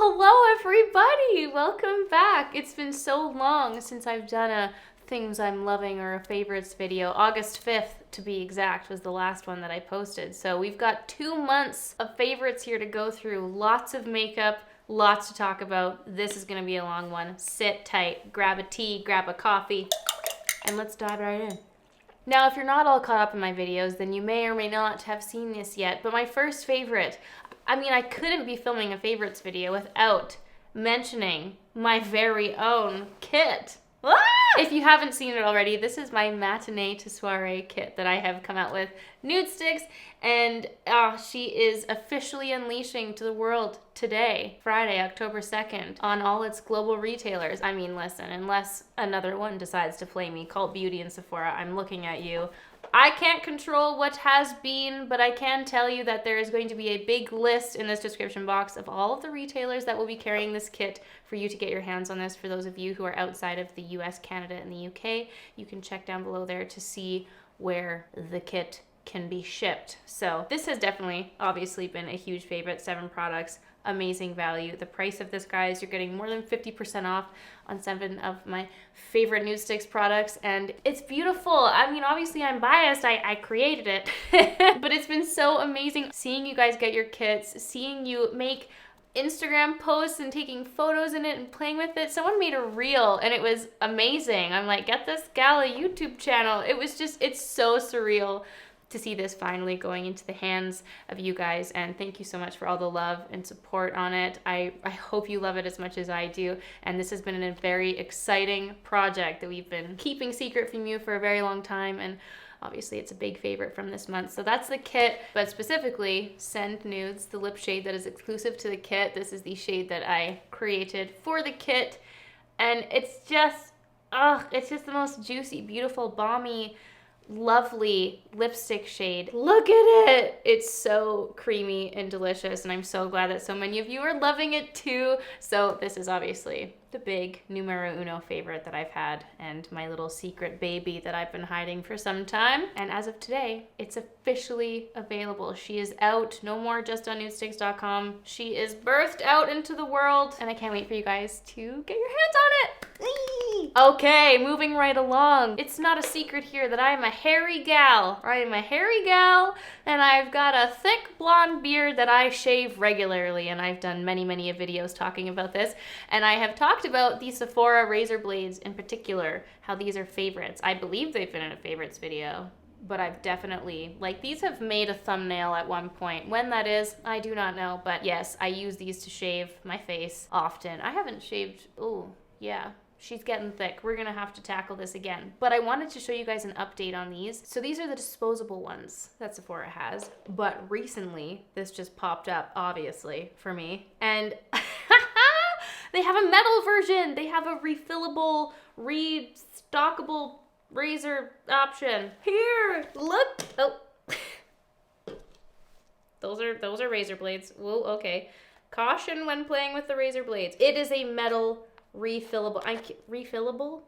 hello everybody! Welcome back. It's been so long since I've done a things I'm loving or a favorites video. August 5th, to be exact, was the last one that I posted. So we've got 2 months of favorites here to go through. Lots of makeup, lots to talk about. This is gonna be a long one. Sit tight, grab a tea, grab a coffee, and let's dive right in. Now, if you're not all caught up in my videos, then you may or may not have seen this yet, but my first favorite, I couldn't be filming a favorites video without mentioning my very own kit. Ah! If you haven't seen it already, this is my Matinee to Soiree kit that I have come out with. Nudestix, and she is officially unleashing to the world today, Friday, October 2nd, on all its global retailers. I mean, listen, unless another one decides to play me, Cult Beauty and Sephora, I'm looking at you. I can't control what has been, but I can tell you that there is going to be a big list in this description box of all of the retailers that will be carrying this kit for you to get your hands on this. For those of you who are outside of the US, Canada, and the UK, you can check down below there to see where the kit can be shipped. So this has definitely, obviously, been a huge favorite. 7 products, amazing value. The price of this, guys, you're getting more than 50% off on 7 of my favorite Nudestix products, and it's beautiful. I mean, obviously I'm biased, I created it, but it's been so amazing seeing you guys get your kits, seeing you make Instagram posts and taking photos in it and playing with it. Someone made a reel and it was amazing. I'm like, get this gal a YouTube channel. It was just, it's so surreal to see this finally going into the hands of you guys, and thank you so much for all the love and support on it. I hope you love it as much as I do, and this has been a very exciting project that we've been keeping secret from you for a very long time, and obviously it's a big favorite from this month. So that's the kit, but specifically Send Nudes, the lip shade that is exclusive to the kit. This is the shade that I created for the kit, and it's just the most juicy, beautiful, balmy, lovely lipstick shade. Look at it! It's so creamy and delicious, and I'm so glad that so many of you are loving it too. So this is obviously the big numero uno favorite that I've had, and my little secret baby that I've been hiding for some time. And as of today, it's officially available. She is out, no more just on nudestix.com. She is birthed out into the world, and I can't wait for you guys to get your hands on it. Okay, moving right along. It's not a secret here that I'm a hairy gal. I am a hairy gal, and I've got a thick blonde beard that I shave regularly, and I've done many videos talking about this, and I have talked about the Sephora razor blades in particular, how these are favorites. I believe they've been in a favorites video, but I've definitely, these have made a thumbnail at one point. When that is, I do not know, but yes, I use these to shave my face often. I haven't shaved, yeah. She's getting thick. We're gonna have to tackle this again. But I wanted to show you guys an update on these. So these are the disposable ones that Sephora has. But recently, this just popped up, obviously, for me. And they have a metal version. They have a refillable, restockable razor option. Here, look. Oh. Those are razor blades. Whoa, okay. Caution when playing with the razor blades. It is a metal refillable. Refillable?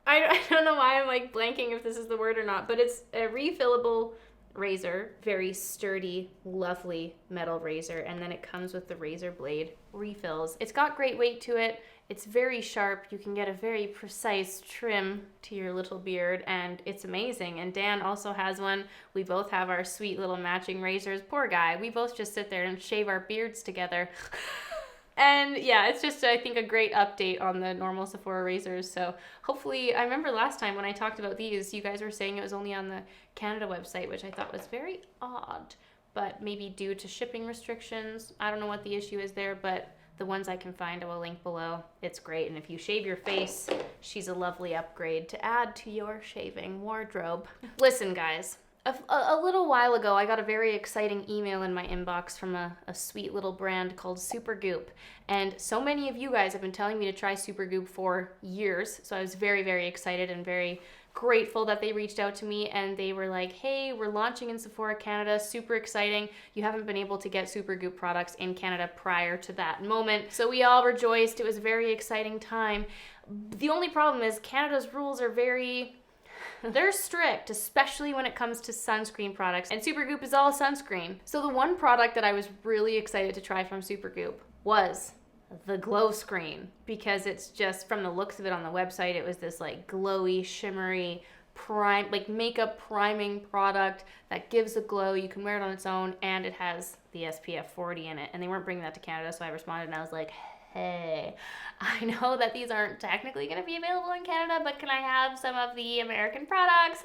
I don't know why I'm blanking if this is the word or not, but it's a refillable razor. Very sturdy, lovely metal razor, and then it comes with the razor blade refills. It's got great weight to it. It's very sharp. You can get a very precise trim to your little beard, and it's amazing. And Dan also has one. We both have our sweet little matching razors. Poor guy. We both just sit there and shave our beards together. And yeah, it's just, I think, a great update on the normal Sephora razors. So hopefully, I remember last time when I talked about these, you guys were saying it was only on the Canada website, which I thought was very odd, but maybe due to shipping restrictions. I don't know what the issue is there, but the ones I can find, I will link below. It's great. And if you shave your face, she's a lovely upgrade to add to your shaving wardrobe. Listen, guys. A little while ago, I got a very exciting email in my inbox from a sweet little brand called Supergoop. And so many of you guys have been telling me to try Supergoop for years. So I was very excited and very grateful that they reached out to me, and they were like, hey, we're launching in Sephora Canada, super exciting. You haven't been able to get Supergoop products in Canada prior to that moment. So we all rejoiced. It was a very exciting time. The only problem is Canada's rules are they're strict, especially when it comes to sunscreen products, and Supergoop is all sunscreen. So the one product that I was really excited to try from Supergoop was the glow screen, because it's just, from the looks of it on the website, it was this like glowy, shimmery, like makeup priming product that gives a glow. You can wear it on its own, and it has the SPF 40 in it. And they weren't bringing that to Canada, so I responded and I was like, hey, I know that these aren't technically going to be available in Canada, but can I have some of the American products?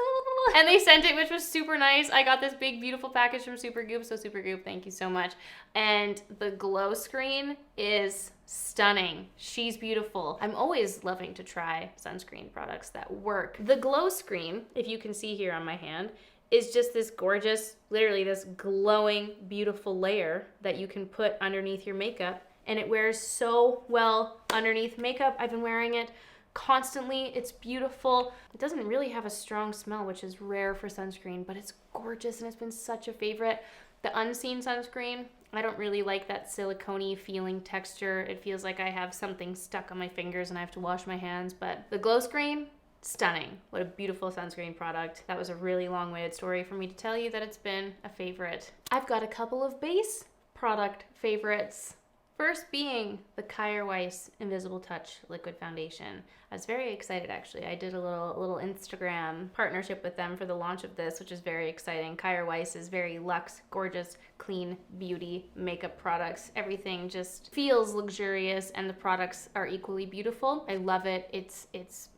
And they sent it, which was super nice. I got this big, beautiful package from Supergoop, so Supergoop, thank you so much. And the glow screen is stunning. She's beautiful. I'm always loving to try sunscreen products that work. The glow screen, if you can see here on my hand, is just this gorgeous, literally this glowing, beautiful layer that you can put underneath your makeup. And it wears so well underneath makeup. I've been wearing it constantly. It's beautiful. It doesn't really have a strong smell, which is rare for sunscreen, but it's gorgeous and it's been such a favorite. The Unseen sunscreen, I don't really like that silicone-y feeling texture. It feels like I have something stuck on my fingers and I have to wash my hands, but the glow screen, stunning. What a beautiful sunscreen product. That was a really long-winded story for me to tell you that it's been a favorite. I've got a couple of base product favorites. First being the Kjaer Weis Invisible Touch Liquid Foundation. I was very excited, actually. I did a little Instagram partnership with them for the launch of this, which is very exciting. Kjaer Weis is very luxe, gorgeous, clean beauty makeup products. Everything just feels luxurious, and the products are equally beautiful. I love it. It's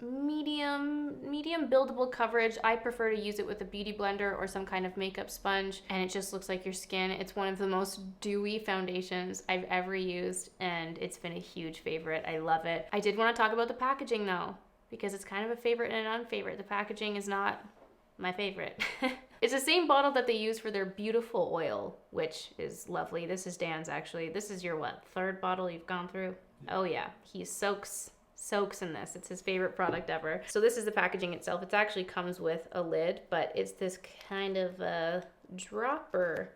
medium buildable coverage. I prefer to use it with a beauty blender or some kind of makeup sponge, and it just looks like your skin. It's one of the most dewy foundations I've ever used, and it's been a huge favorite. I love it. I did want to talk about the packaging though, because it's kind of a favorite and an unfavorite. The packaging is not my favorite. It's the same bottle that they use for their beautiful oil, which is lovely. This is Dan's, actually. This is your what, third bottle you've gone through? Oh yeah, he soaks in this. It's his favorite product ever. So this is the packaging itself. It actually comes with a lid, but it's this kind of a dropper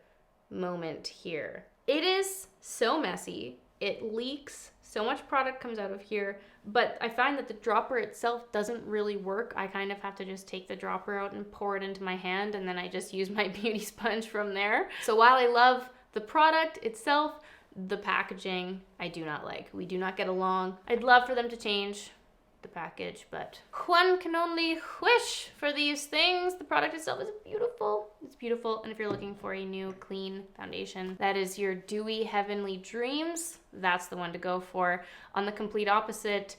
moment here. It is so messy. It leaks. So much product comes out of here, but I find that the dropper itself doesn't really work. I kind of have to just take the dropper out and pour it into my hand, and then I just use my beauty sponge from there. So while I love the product itself, the packaging I do not like. We do not get along. I'd love for them to change the package, but one can only wish for these things. The product itself is beautiful. It's beautiful. And if you're looking for a new clean foundation that is your dewy heavenly dreams, that's the one to go for. On the complete opposite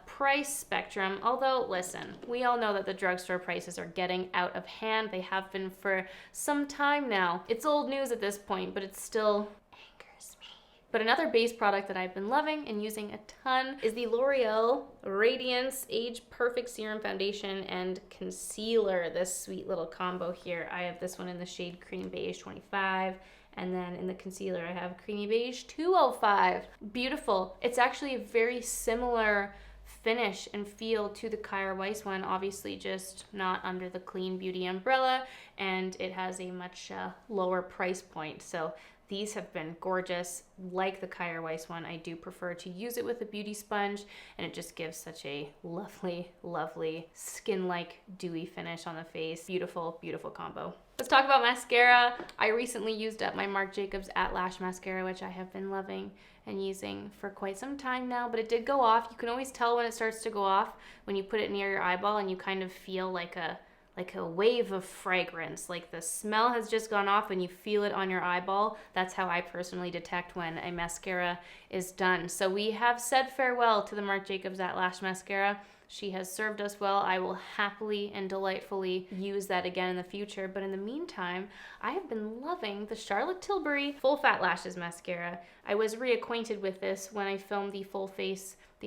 price spectrum, although listen, we all know that the drugstore prices are getting out of hand. They have been for some time now. It's old news at this point, but it's still angers me. But another base product that I've been loving and using a ton is the L'Oreal Radiance Age Perfect Serum Foundation and Concealer. This sweet little combo here. I have this one in the shade Cream Beige 25. And then in the concealer, I have Creamy Beige 205. Beautiful. It's actually a very similar finish and feel to the Kjaer Weis one, obviously just not under the clean beauty umbrella, and it has a much lower price point. So these have been gorgeous. Like the Kjaer Weis one, I do prefer to use it with a beauty sponge, and it just gives such a lovely, lovely skin-like dewy finish on the face. Beautiful, beautiful combo. Let's talk about mascara. I recently used up my Marc Jacobs At Lash mascara, which I have been loving and using for quite some time now, but it did go off. You can always tell when it starts to go off when you put it near your eyeball and you kind of feel like a wave of fragrance, like the smell has just gone off and you feel it on your eyeball. That's how I personally detect when a mascara is done. So we have said farewell to the Marc Jacobs At Lash mascara. She has served us well. I will happily and delightfully use that again in the future. But in the meantime, I have been loving the Charlotte Tilbury Full Fat Lashes mascara. I was reacquainted with this when I filmed the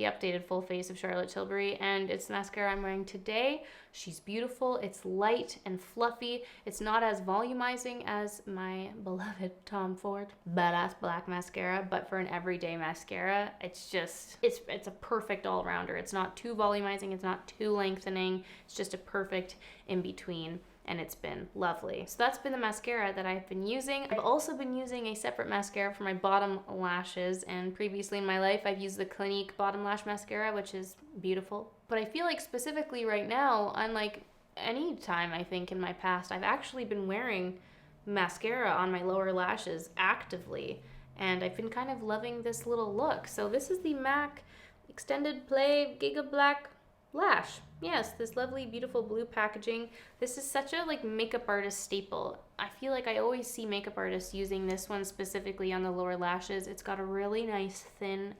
updated full face of Charlotte Tilbury, and it's the mascara I'm wearing today. She's beautiful. It's light and fluffy. It's not as volumizing as my beloved Tom Ford Badass Black mascara, but for an everyday mascara, it's a perfect all-rounder. It's not too volumizing. It's not too lengthening. It's just a perfect in-between, and it's been lovely. So that's been the mascara that I've been using. I've also been using a separate mascara for my bottom lashes, and previously in my life I've used the Clinique bottom lash mascara, which is beautiful. But I feel like specifically right now, unlike any time I think in my past, I've actually been wearing mascara on my lower lashes actively. and I've been kind of loving this little look. So this is the MAC Extended Play Gigablack Lash. Yes, this lovely, beautiful blue packaging. This is such a like makeup artist staple. I feel like I always see makeup artists using this one specifically on the lower lashes. It's got a really nice thin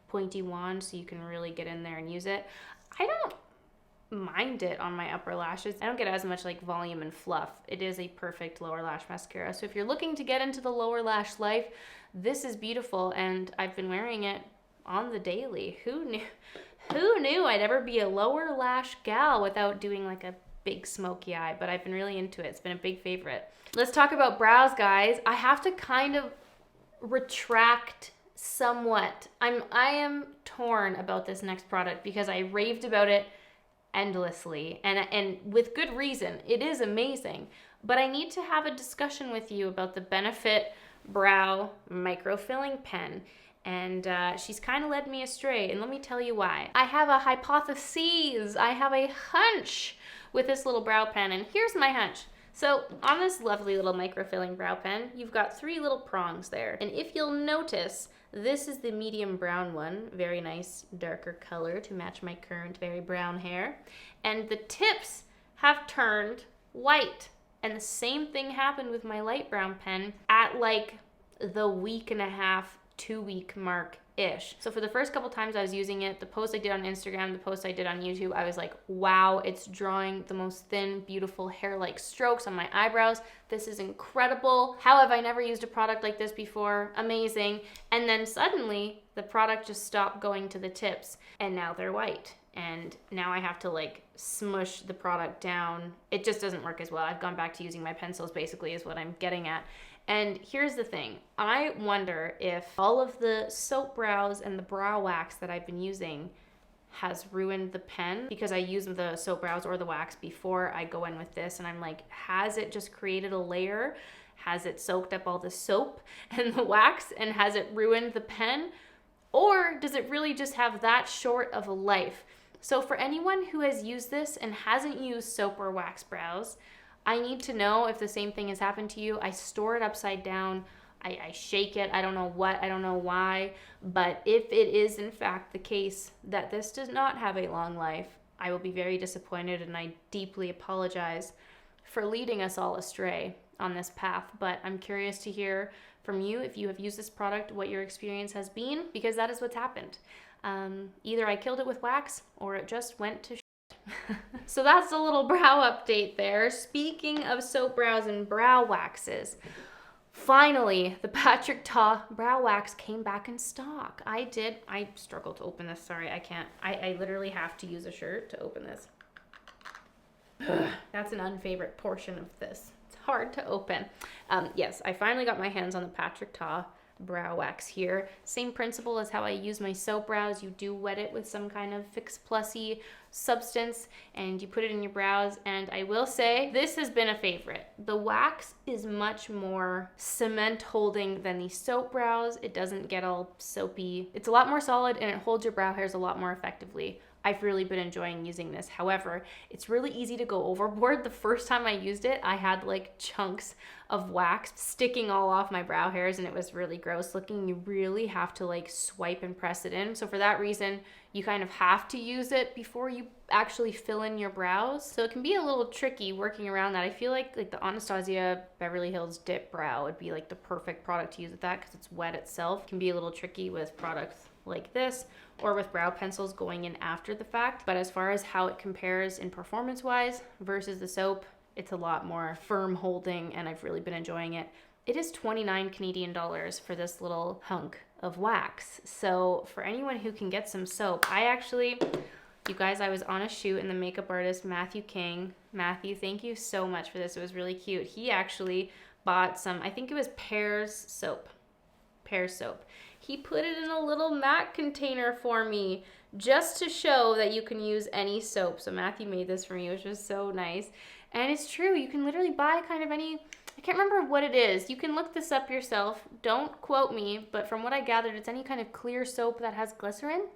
pointy wand so you can really get in there and use it. I don't mind it on my upper lashes. I don't get as much like volume and fluff. It is a perfect lower lash mascara. So if you're looking to get into the lower lash life, this is beautiful, and I've been wearing it on the daily. Who knew I'd ever be a lower lash gal without doing like a big smoky eye, but I've been really into it. It's been a big favorite. Let's talk about brows, guys. I have to kind of retract somewhat. I am torn about this next product because I raved about it endlessly, and with good reason. It is amazing, but I need to have a discussion with you about the Benefit Brow Microfilling Pen, and she's kind of led me astray, and let me tell you why. I have a hypothesis, I have a hunch with this little brow pen, and here's my hunch. So on this lovely little microfilling brow pen, you've got 3 little prongs there, and if you'll notice, this is the medium brown one, very nice darker color to match my current very brown hair. And the tips have turned white. And the same thing happened with my light brown pen at like the week and a half, 2 week mark-ish. So for the first couple times I was using it, the post I did on Instagram, the post I did on YouTube, I was like, wow, it's drawing the most thin, beautiful hair-like strokes on my eyebrows. This is incredible. How have I never used a product like this before? Amazing. And then suddenly the product just stopped going to the tips, and now they're white. And now I have to like smush the product down. It just doesn't work as well. I've gone back to using my pencils basically is what I'm getting at. And here's the thing, I wonder if all of the soap brows and the brow wax that I've been using has ruined the pen, because I use the soap brows or the wax before I go in with this, and I'm like, has it just created a layer? Has it soaked up all the soap and the wax, and has it ruined the pen? Or does it really just have that short of a life? So for anyone who has used this and hasn't used soap or wax brows, I need to know if the same thing has happened to you. I store it upside down. I shake it. I don't know what, I don't know why. But if it is in fact the case that this does not have a long life, I will be very disappointed, and I deeply apologize for leading us all astray on this path. But I'm curious to hear from you if you have used this product, what your experience has been, because that is what's happened. Either I killed it with wax or it just went to So that's a little brow update there. Speaking of soap brows and brow waxes, finally, the Patrick Ta brow wax came back in stock. I struggle to open this. Sorry, I can't. I literally have to use a shirt to open this. That's an unfavorite portion of this. It's hard to open. Yes, I finally got my hands on the Patrick Ta brow wax here. Same principle as how I use my soap brows. You do wet it with some kind of Fix Plus-y substance and you put it in your brows, and I will say this has been a favorite. The wax is much more cement holding than the soap brows. It doesn't get all soapy. It's a lot more solid and it holds your brow hairs a lot more effectively. I've really been enjoying using this. However, it's really easy to go overboard. The first time I used it, I had like chunks of wax sticking all off my brow hairs and it was really gross looking. You really have to like swipe and press it in. So for that reason, you kind of have to use it before you actually fill in your brows. So it can be a little tricky working around that. I feel like the Anastasia Beverly Hills Dip Brow would be like the perfect product to use with that because it's wet itself. It can be a little tricky with products like this or with brow pencils going in after the fact. But as far as how it compares in performance wise versus the soap, it's a lot more firm holding and I've really been enjoying it. It is 29 Canadian dollars for this little hunk of wax. So for anyone who can get some soap, you guys, I was on a shoot and the makeup artist Matthew King, Matthew, thank you so much for this. It was really cute. He actually bought some, I think it was Pear soap. He put it in a little MAC container for me just to show that you can use any soap. So Matthew made this for me, which was so nice. And it's true, you can literally buy kind of any, I can't remember what it is. You can look this up yourself. Don't quote me, but from what I gathered, it's any kind of clear soap that has glycerin.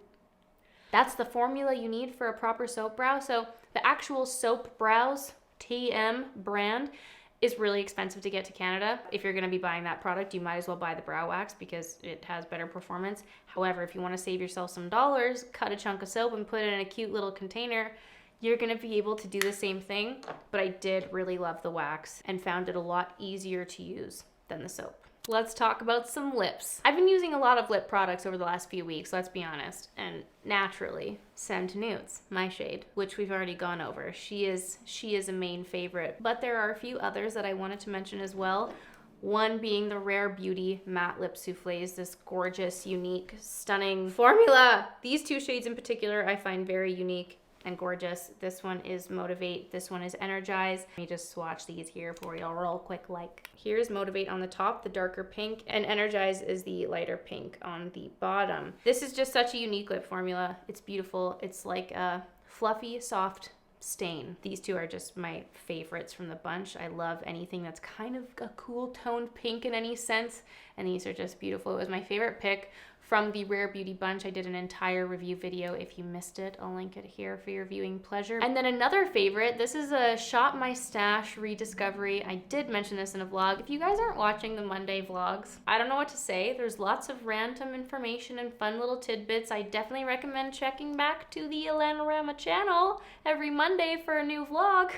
That's the formula you need for a proper soap brow. So the actual Soap Brows TM brand is really expensive to get to Canada. If you're gonna be buying that product, you might as well buy the brow wax because it has better performance. However, if you wanna save yourself some dollars, cut a chunk of soap and put it in a cute little container, you're gonna be able to do the same thing. But I did really love the wax and found it a lot easier to use than the soap. Let's talk about some lips. I've been using a lot of lip products over the last few weeks, let's be honest. And naturally, Send Nudes, my shade, which we've already gone over. She is a main favorite. But there are a few others that I wanted to mention as well. One being the Rare Beauty Matte Lip Soufflés, this gorgeous, unique, stunning formula. These two shades in particular I find very unique and gorgeous. This one is Motivate, this one is Energize. Let me just swatch these here for y'all real quick. Like, here's Motivate on the top, the darker pink, and Energize is the lighter pink on the bottom. This is just such a unique lip formula. It's beautiful. It's like a fluffy, soft stain. These two are just my favorites from the bunch. I love anything that's kind of a cool toned pink in any sense, and these are just beautiful. It was my favorite pick from the Rare Beauty bunch. I did an entire review video. If you missed it, I'll link it here for your viewing pleasure. And then another favorite, this is a Shop My Stash rediscovery. I did mention this in a vlog. If you guys aren't watching the Monday vlogs, I don't know what to say. There's lots of random information and fun little tidbits. I definitely recommend checking back to the Allana channel every Monday for a new vlog.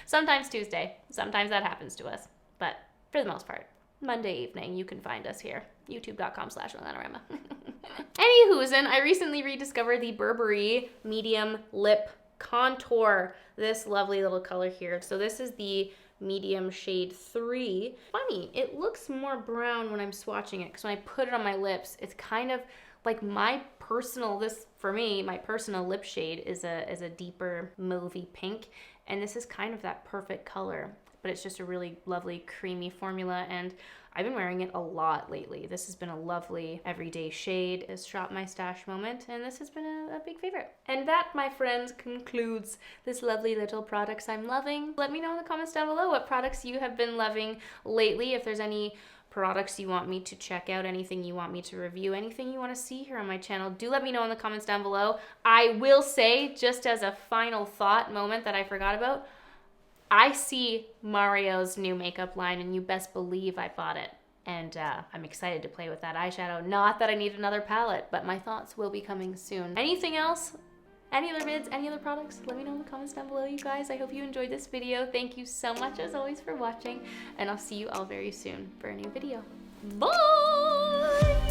Sometimes Tuesday. Sometimes that happens to us. But for the most part, Monday evening, you can find us here. youtube.com/Allanarama. Anywhoozin, I recently rediscovered the Burberry Medium Lip Contour. This lovely little color here. So this is the medium shade 3. Funny, it looks more brown when I'm swatching it, because when I put it on my lips, it's kind of like my personal lip shade is a deeper mauvey pink, and this is kind of that perfect color. But it's just a really lovely creamy formula, and I've been wearing it a lot lately. This has been a lovely everyday shade, is Shop My Stash moment, and this has been a big favorite. And that, my friends, concludes this lovely little products I'm loving. Let me know in the comments down below what products you have been loving lately. If there's any products you want me to check out, anything you want me to review, anything you want to see here on my channel, do let me know in the comments down below. I will say, just as a final thought moment that I forgot about, I see Mario's new makeup line, and you best believe I bought it. And I'm excited to play with that eyeshadow. Not that I need another palette, but my thoughts will be coming soon. Anything else? Any other vids? Any other products? Let me know in the comments down below, you guys. I hope you enjoyed this video. Thank you so much, as always, for watching. And I'll see you all very soon for a new video. Bye!